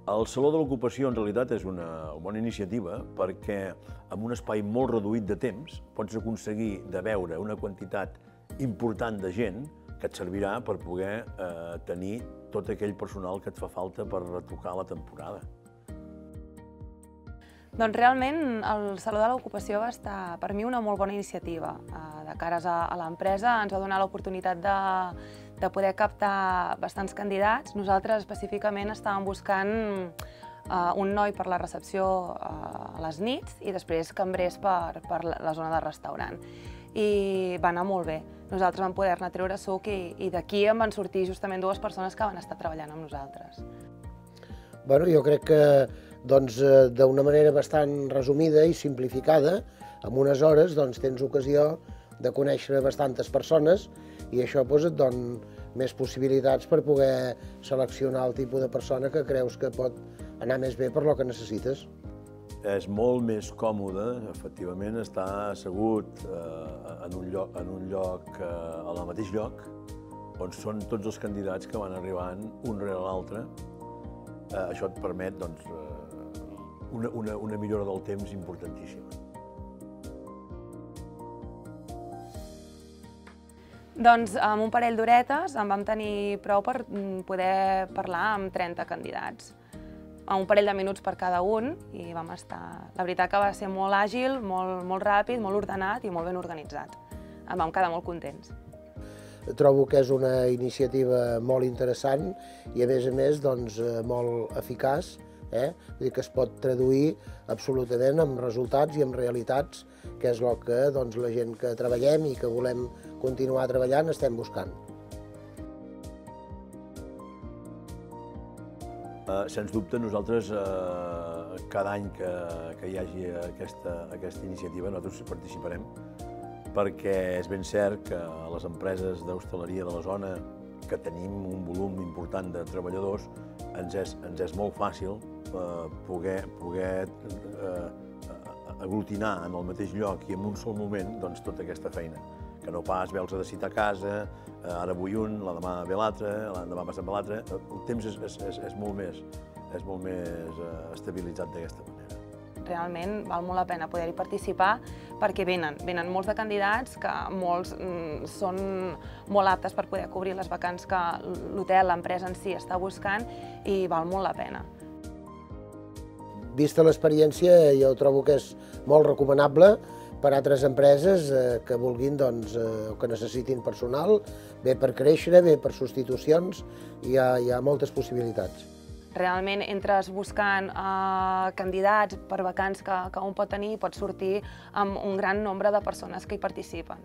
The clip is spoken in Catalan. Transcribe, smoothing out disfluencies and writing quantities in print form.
El Saló de l'Ocupació en realitat és una bona iniciativa perquè en un espai molt reduït de temps pots aconseguir de veure una quantitat important de gent que et servirà per poder tenir tot aquell personal que et fa falta per retocar la temporada. Doncs realment el Saló de l'Ocupació va estar per mi una molt bona iniciativa. De cares a l'empresa ens va donar l'oportunitat de poder captar bastants candidats. Nosaltres específicament estàvem buscant un noi per la recepció a les nits i després cambrers per la zona de restaurant. I va anar molt bé. Nosaltres vam poder-ne treure suc i d'aquí en van sortir justament dues persones que van estar treballant amb nosaltres. Bueno, jo crec que d'una manera bastant resumida i simplificada, en unes hores tens ocasió de conèixer bastantes persones i això et dona més possibilitats per poder seleccionar el tipus de persona que creus que pot anar més bé per lo que necessites. És molt més còmode, efectivament, estar assegut en un lloc, al mateix lloc, on són tots els candidats que van arribant un rere l'altre. Això et permet una millora del temps importantíssima. Doncs amb un parell d'horetes en vam tenir prou per poder parlar amb 30 candidats. Un parell de minuts per cada un i vam estar... La veritat que va ser molt àgil, molt ràpid, molt ordenat i molt ben organitzat. En vam quedar molt contents. Trobo que és una iniciativa molt interessant i a més molt eficaç, vull dir que es pot traduir absolutament en resultats i en realitats, que és el que la gent que treballem i que volem continuar treballant estem buscant. Sens dubte, nosaltres, cada any que hi hagi aquesta iniciativa, nosaltres participarem, perquè és ben cert que a les empreses d'hostaleria de la zona, que tenim un volum important de treballadors, ens és molt fàcil poder aglutinar en el mateix lloc i en un sol moment tota aquesta feina. Que no pas veus de citar a casa, ara vull un, la demà ve l'altre, l'endemà passat ve l'altre. El temps és molt més estabilitzat d'aquesta manera. Realment val molt la pena poder-hi participar perquè venen molts de candidats que molts són molt aptes per poder cobrir les vacants que l'hotel, l'empresa en si està buscant i val molt la pena. Vista l'experiència, jo trobo que és molt recomanable per a altres empreses que vulguin o que necessitin personal, bé per créixer, bé per substitucions, hi ha moltes possibilitats. Realment entres buscant candidats per vacants que un pot tenir i pot sortir amb un gran nombre de persones que hi participen.